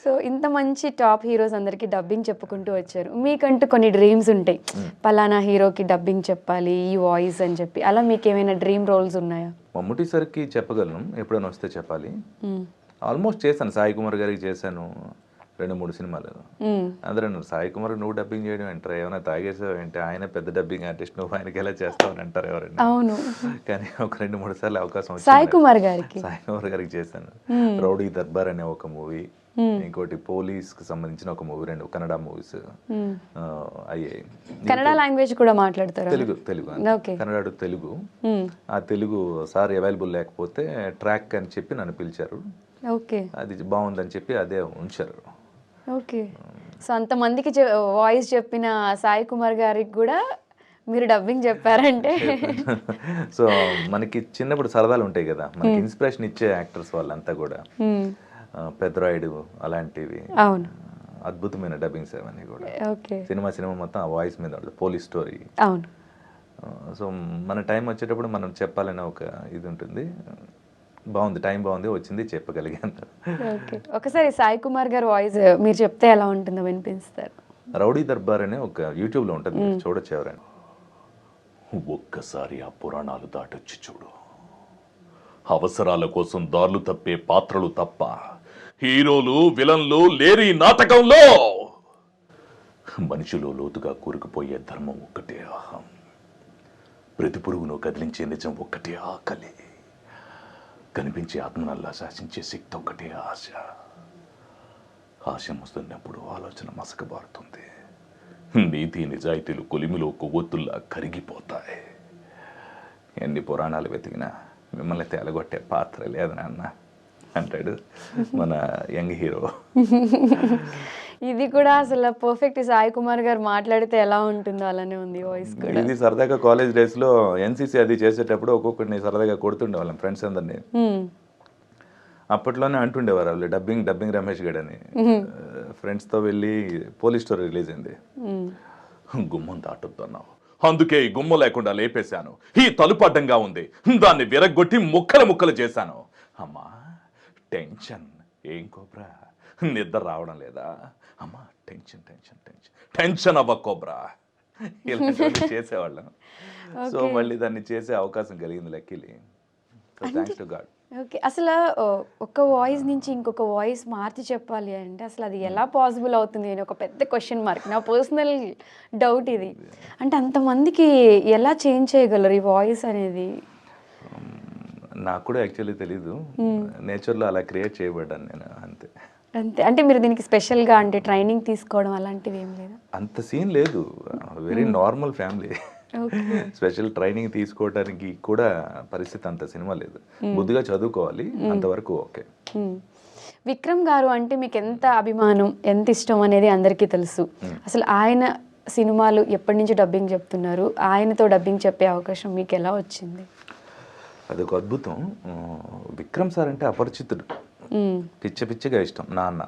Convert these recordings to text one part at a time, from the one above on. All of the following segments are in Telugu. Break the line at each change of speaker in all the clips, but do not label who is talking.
సో ఇంత మంచి టాప్ హీరోస్ అందరికి డబ్బింగ్ చెప్పుకుంటూ వచ్చారు. మీకంటూ కొన్ని డ్రీమ్స్ ఉంటాయి, పలానా హీరోకి డబ్బింగ్ చెప్పాలి ఈ వాయిస్ అని చెప్పి. అలా మీకు ఏమైనా డ్రీమ్ రోల్స్ ఉన్నాయా?
మమ్ముటి సార్కి చెప్పగలను, ఎప్పుడైనా వస్తే చెప్పాలి. ఆల్మోస్ట్ చేశాను, సాయి కుమార్ గారికి చేశాను 2-3 సినిమాలు. అందరూ అన్నారు, సాయి కుమార్ నువ్వు డబ్బింగ్ చేయడం అంటారు, ఏమైనా తాగేసావు ఏంటి, ఆయన పెద్ద డబ్బింగ్ ఆర్టిస్ట్, నువ్వు ఆయనకి ఎలా చేస్తావు అని అంటారు ఎవరైనా.
అవును,
కానీ ఒక 2-3 సార్లు అవకాశం వచ్చింది.
సాయి కుమార్ గారికి
చేశాను. రౌడీ దర్బార్ అనే ఒక మూవీ, ఇంకోటి పోలీస్ కి సంబంధించిన ఒక మూవీ, 2 కన్నడ మూవీస్ అయ్యాయి.
కన్నడ లాంగ్వేజ్ కూడా మాట్లాడతారు?
తెలుగు కన్నడ తెలుగు. ఆ తెలుగు సార్ అవైలబుల్ లేకపోతే ట్రాక్ అని చెప్పి నన్ను పిలిచారు. అది బాగుందని చెప్పి అదే ఉంచారు.
ఓకే, సో అంతమందికి వాయిస్ చెప్పిన సాయి కుమార్ గారికి కూడా మీరు డబ్బింగ్ చెప్పారంటే
సో మనకి చిన్నప్పుడు సరదాలు ఉంటాయి కదా, మనకి ఇన్స్పిరేషన్ ఇచ్చే యాక్టర్స్ వాళ్ళంతా కూడా. పెద్దరాయుడు అలాంటివి,
అవును,
అద్భుతమైన డబ్బింగ్స్ అవన్నీ కూడా. సినిమా మొత్తం ఆ వాయిస్ మీద ఉంటుంది, పోలీస్ స్టోరీ.
అవును.
సో మన టైం వచ్చేటప్పుడు మనం చెప్పాలనే ఒక ఇది ఉంటుంది. బాగుంది, టైం బాగుంది, వచ్చింది, చెప్పగలిగాను.
ఒకసారి సాయి కుమార్ గారు వాయిస్ మీరు చెప్తే ఎలా ఉంటుందో వినిపిస్తారు.
రౌడీ దర్బార్ అనే ఒక యూట్యూబ్లో ఉంటుంది, చూడొచ్చు ఎవరైనా. ఒక్కసారి ఆ పురాణాలు దాటొచ్చి చూడు, అవసరాల కోసం దారులు తప్పే పాత్రలు తప్ప హీరోలు విలన్లు లేరి నాటకంలో. మనిషిలో లోతుగా కూరుకుపోయే ధర్మం ఒక్కటే అహం, ప్రతి పురుగును కదిలించే నిజం ఒక్కటే ఆకలి, కనిపించే ఆత్మనల్లా శాసించే శక్తి ఒక్కటే ఆశ. ఆశ వస్తున్నప్పుడు ఆలోచన మసకబారుతుంది, నీతి నిజాయితీలు కొలిమిలో కొవ్వొత్తుల్లా కరిగిపోతాయి. ఎన్ని పురాణాలు వెతికినా మిమ్మల్ని తేలగొట్టే పాత్ర లేదు నాన్న అంటాడు మన యంగ్ హీరో.
ఇది కూడా అసలు పర్ఫెక్ట్ సాయి కుమార్ గారు మాట్లాడితే ఎలా ఉంటుందో అలానే ఉంది వాయిస్ కూడా.
ఇది సరదాగా కాలేజ్ డేస్ లో ఎన్సీసీ అది చేసేటప్పుడు ఒక్కొక్కరిని సరదాగా కొడుతుండే వాళ్ళం ఫ్రెండ్స్ అందరినీ. అప్పట్లోనే అంటుండేవారు వాళ్ళు, డబ్బింగ్ రమేష్ గడ్ అని. ఫ్రెండ్స్తో వెళ్ళి పోలీస్ స్టోరీ రిలీజ్ అయింది, గుమ్మం దాటొద్దన్నావు, అందుకే ఈ గుమ్మ లేకుండా లేపేశాను, ఈ తలుపు అడ్డంగా ఉంది, దాన్ని విరగ్గొట్టి ముక్కలు చేశాను. అమ్మా టెన్షన్, ఏం కోబ్రా నిద్ర రావడం లేదా, అమ్మా టెన్షన్ అవ్వ కోబ్రా, ఇలాంటివన్నీ చేసేవాళ్ళం. సో మళ్ళీ దాన్ని చేసే అవకాశం కలిగింది luckily, thanks to God.
Okay, అసలు ఒక వాయిస్ నుంచి ఇంకొక వాయిస్ మార్చి చెప్పాలి అంటే అసలు అది ఎలా పాసిబుల్ అవుతుంది అని ఒక పెద్ద క్వశ్చన్ మార్క్, నా పర్సనల్ డౌట్ ఇది. అంటే అంతమందికి ఎలా చేంజ్ చేయగలరు ఈ వాయిస్ అనేది?
నాకు కూడా యాక్చువల్లీ తెలీదు, నేచర్లో అలా క్రియేట్ చేయబడ్డాను నేను, అంతే.
అంటే మీరు దీనికి స్పెషల్గా అంటే ట్రైనింగ్ తీసుకోవడం అలాంటివి ఏం లేదు?
అంత సీన్ లేదు, very normal family. Special training తీసుకోవడానికి కూడా పరిస్థితి అంత సినిమా లేదు, బుద్ధిగా చదువుకోవాలి, అంతవరకు ఓకే.
విక్రమ్ గారు అంటే మీకు ఎంత అభిమానం, ఎంత ఇష్టం అనేది అందరికీ తెలుసు. అసలు ఆయన సినిమాలు ఎప్పటి నుంచి డబ్బింగ్ చెప్తున్నారు, ఆయనతో డబ్బింగ్ చెప్పే అవకాశం మీకు ఎలా వచ్చింది?
అదొక అద్భుతం. విక్రమ్ సార్ అంటే అపరిచితుడు, పిచ్చగా ఇష్టం, నాన్న.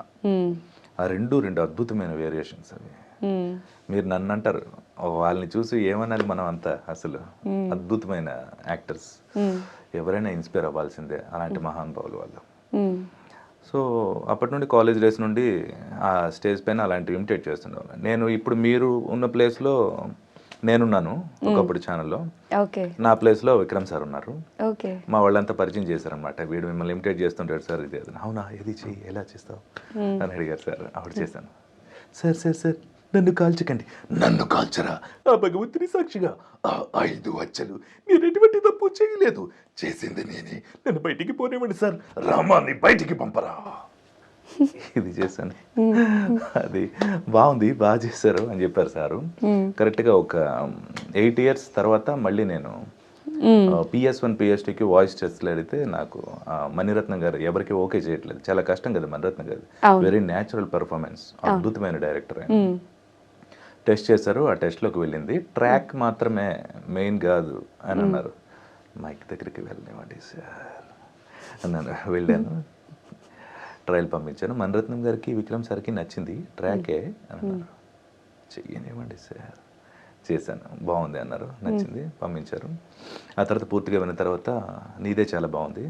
ఆ రెండు అద్భుతమైన వేరియేషన్స్ అవి. మీరు నన్ను అంటారు, వాళ్ళని చూసి ఏమనాలి మనం అంతా, అసలు అద్భుతమైన యాక్టర్స్, ఎవరైనా ఇన్స్పైర్ అవ్వాల్సిందే, అలాంటి మహానుభావులు వాళ్ళు. సో అప్పటి నుండి కాలేజ్ డేస్ నుండి ఆ స్టేజ్ పైన అలాంటివి ఇమిటేట్ చేస్తుండేవాళ్ళు. నేను ఇప్పుడు మీరు ఉన్న ప్లేస్లో నేనున్నాను ఒకప్పుడు ఛానల్లో, నా ప్లేస్లో విక్రమ్ సార్ ఉన్నారు. మా వాళ్ళంతా పరిచయం చేశారనమాట, వీడు మిమ్మల్ని ఇమిటేట్ చేస్తుంటాడు సార్, ఇది అది. అవునా, ఏది చెయ్యి, ఎలా చేస్తావు అని అడిగారు సార్. అప్పుడు చేశాను. సార్ నన్ను కాల్చకండి, నన్ను కాల్చరా, ఆ భగవంతుని సాక్షిగా 5 వచ్చలు నేను ఎటువంటి తప్పు చేయలేదు, చేసింది నేనే, నన్ను బయటికి పోనివ్వండి సార్, రామాన్ని బయటికి పంపరా, ఇది చేశాను. అది బాగుంది, బాగా చేశారు అని చెప్పారు సారు. కరెక్ట్గా ఒక 8 years తర్వాత మళ్ళీ నేను PS1 PS2కి వాయిస్ టెస్ట్లు అడిగితే నాకు మణిరత్నం గారు ఎవరికి ఓకే చేయట్లేదు, చాలా కష్టం కదా మణిరత్నం గారు, వెరీ న్యాచురల్ పర్ఫార్మెన్స్, అద్భుతమైన డైరెక్టర్ ఆయన. టెస్ట్ చేశారు, ఆ టెస్ట్లోకి వెళ్ళింది, ట్రాక్ మాత్రమే మెయిన్ కాదు అని అన్నారు. మైక్ దగ్గరికి వెళ్ళనివ్వండి సార్ అన్నాను, వెళ్ళాను, ట్రయల్ పంపించాను. మణిరత్నం గారికి విక్రమ్ సార్కి నచ్చింది ట్రాకే అన్నారు, చెయ్యనివ్వండి సార్, చేశాను, బాగుంది అన్నారు, నచ్చింది, పంపించారు. ఆ తర్వాత పూర్తిగా విన్న తర్వాత నీదే చాలా బాగుంది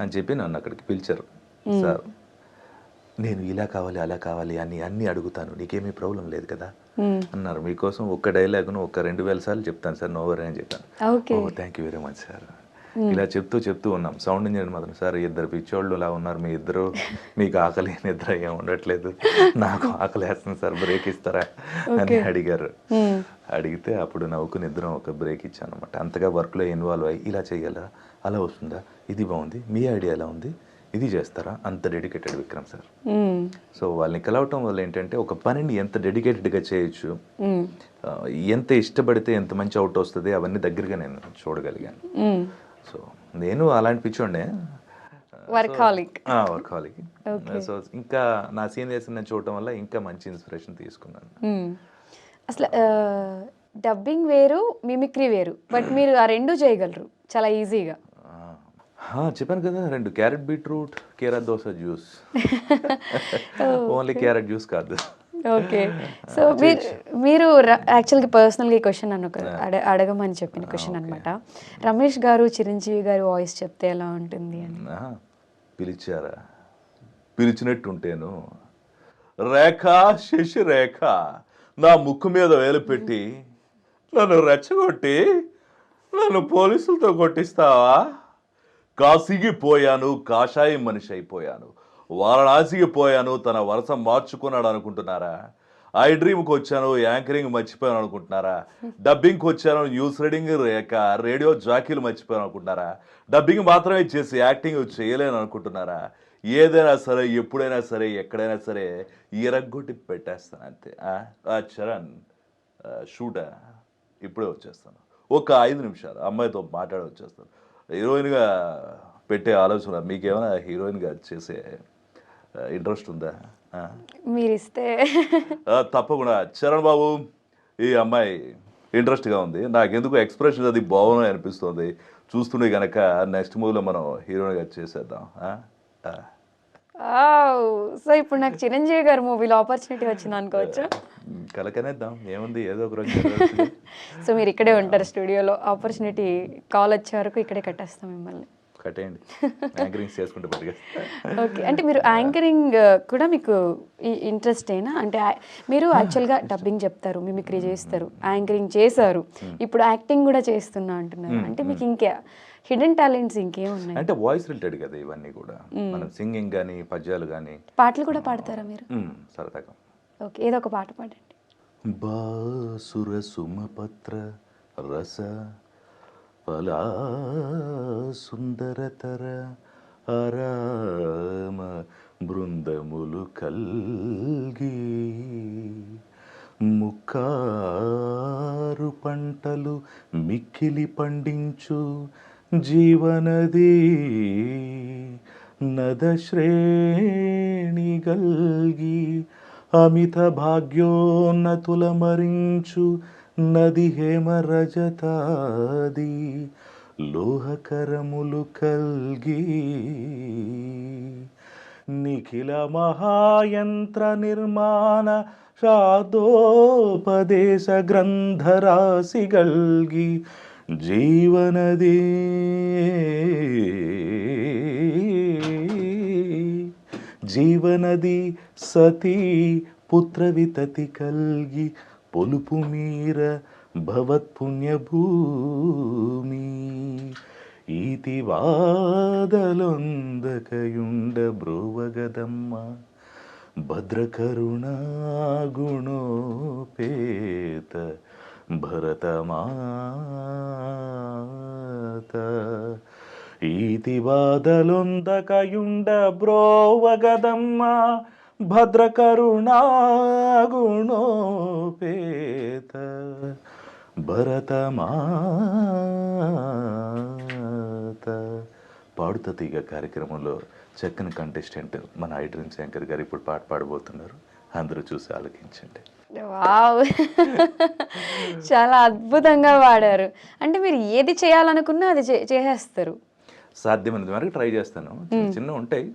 అని చెప్పి నన్ను అక్కడికి పిలిచారు సార్. నేను ఇలా కావాలి అలా కావాలి అని అన్నీ అడుగుతాను, నీకేమీ ప్రాబ్లం లేదు కదా అన్నారు. మీకోసం ఒక్క డైలాగ్ను ఒక 2000 సార్లు చెప్తాను సార్, నోవర్ అని చెప్పాను. Oh thank you very much sir. ఇలా చెప్తూ ఉన్నాం. సౌండ్ ఇంజనీర్ మాత్రం సార్ ఇద్దరు పిచ్చోళ్ళు ఇలా ఉన్నారు, మీ ఇద్దరు మీకు ఆకలి నిద్ర ఏం ఉండట్లేదు, నాకు ఆకలి వేస్తుంది సార్, బ్రేక్ ఇస్తారా అని అడిగారు. అడిగితే అప్పుడు నవ్వుకుని ఇద్దరం ఒక బ్రేక్ ఇచ్చాను అనమాట. అంతగా వర్క్లో ఇన్వాల్వ్ అయ్యి ఇలా చేయగలరా, అలా వస్తుందా, ఇది బాగుంది, మీ ఐడియా ఎలా ఉంది, ఇది చేస్తారా, అంత డెడికేటెడ్ విక్రమ్ సార్. సో వాళ్ళని కలవటం వల్ల ఏంటంటే ఒక పనిని ఎంత డెడికేటెడ్గా చేయొచ్చు, ఎంత ఇష్టపడితే ఎంత మంచి అవుట్ వస్తుంది, అవన్నీ దగ్గరగా నేను చూడగలిగాను. సో నేను అలాంటి పిచ్చోండే,
వర్కాలిక్.
సో ఇంకా నా సీనియర్స్ నేను చూడటం వల్ల ఇంకా మంచి ఇన్స్పిరేషన్ తీసుకున్నాను.
అసలు డబ్బింగ్ వేరు, మిమిక్రీ వేరు, బట్ మీరు ఆ రెండు చేయగలరు చాలా ఈజీగా.
చెప్పాను కదా, 2 క్యారెట్ బీట్రూట్ కీరా dosa juice, only carrot juice కాదు.
ఓకే. సో మీరు యాక్చువల్గా పర్సనల్గా ఈ క్వశ్చన్ నన్ను అడగమని చెప్పిన క్వశ్చన్ అనమాట. రమేష్ గారు చిరంజీవి గారు వాయిస్ చెప్తే ఎలా ఉంటుంది అని.
పిలిచారా, పిలిచినట్టుంటేను రేఖ, శశి రేఖ నా ముక్కు మీద వేలు పెట్టి నన్ను రెచ్చగొట్టి నన్ను పోలీసులతో కొట్టిస్తావా? కాశీకి పోయాను, కాషాయం మనిషి అయిపోయాను, వారణాసికి పోయాను, తన వరుస మార్చుకున్నాడు అనుకుంటున్నారా? ఐ డ్రీమ్కి వచ్చాను, యాంకరింగ్ మర్చిపోయాను అనుకుంటున్నారా? డబ్బింగ్కి వచ్చాను, న్యూస్ రీడింగ్ రేడియో జాకీలు మర్చిపోయాను అనుకుంటున్నారా? డబ్బింగ్ మాత్రమే చేసి యాక్టింగ్ చేయలేను అనుకుంటున్నారా? ఏదైనా సరే, ఎప్పుడైనా సరే, ఎక్కడైనా సరే ఎరగొట్టి పెట్టేస్తాను అంతే. చరణ్ షూటా, ఇప్పుడే వచ్చేస్తాను, ఒక 5 నిమిషాలు అమ్మాయితో మాట్లాడి వచ్చేస్తాను. హీరోయిన్గా పెట్టే ఆలోచన మీకేమైనా హీరోయిన్గా చేసే ఇంట్రెస్ట్ ఉందా?
మీరు ఇస్తే
తప్పకుండా. చరణ్ బాబు, ఈ అమ్మాయి ఇంట్రెస్ట్గా ఉంది, నాకెందుకు ఎక్స్ప్రెషన్ అది బాగున్నాయి అనిపిస్తుంది, చూస్తుండే కనుక నెక్స్ట్ మూవీలో మనం హీరోయిన్గా చేసేద్దాం.
సో ఇప్పుడు నాకు చిరంజీవి గారి మూవీలో ఆపర్చునిటీ వచ్చింది అనుకోవచ్చు.
కలకనేద్దాం, ఏముంది, ఏదో ఒక రోజు.
సో మీరు ఇక్కడే ఉంటారు స్టూడియోలో, ఆపర్చునిటీ కాల్ వచ్చే వరకు ఇక్కడే కట్టేస్తాం మిమ్మల్ని.
కట్టేయండి, యాంకరింగ్ చేసుకుంటే బతికేస్తా.
ఓకే. అంటే మీరు యాంకరింగ్ కూడా మీకు ఇంట్రెస్టేనా? అంటే మీరు యాక్చువల్గా డబ్బింగ్ చెప్తారు, మిమిక్రీ చేస్తారు, యాంకరింగ్ చేశారు, ఇప్పుడు యాక్టింగ్ కూడా చేస్తున్నా అంటున్నారు. అంటే మీకు ఇంకా హిడెన్ టాలెంట్స్ ఇంకేం ఉన్నాయి?
అంటే వాయిస్ రిలేటెడ్ కదా ఇవన్నీ కూడా. మనం సింగింగ్ కానీ, పద్యాలు కానీ,
పాటలు కూడా పాడతారా మీరు?
సరదాగా.
ఓకే, ఏదో ఒక పాట పాడండి.
బాసుర సుమపత్ర రస ఫలా సుందరతర అరామ బృందములు కల్గి ముక్కారు పంటలు మిక్కిలి పండించు జీవనది నదశ్రేణి గల్గి అమిత భాగ్యోన్నతుల మరించు నది హేమ రజతాది లోహకరములు కల్గి నిఖిల మహాయంత్ర నిర్మాణ శాదోపదేశ గ్రంథరాశి గల్గి జీవనది జీవనది సతీ పుత్ర వితతి కల్గి పొలుపు మీర భవత్పుణ్యభూమి ఈతి వాదలొందకయుండ బ్రోవగదమ్మ భద్రకరుణా గుణోపేత భరతమాత ఈతి వాదలొందకయుండ బ్రోవగదమ్మ భద్రకరుణా గుణోపేత భరతమాత. పాడుతా తీగ కార్యక్రమంలో చక్కని కంటెస్టెంట్ మన ఐ డ్రీమ్స్ యాంకర్ గారు ఇప్పుడు పాట పాడబోతున్నారు, అందరూ చూసి ఆలోచించండి.
వావ్, చాలా అద్భుతంగా పాడారు. అంటే మీరు ఏది చేయాలనుకున్నా అది చేసేస్తారు.
సాధ్యమైనంత వరకు ట్రై చేస్తాను, చిన్న ఉంటాయి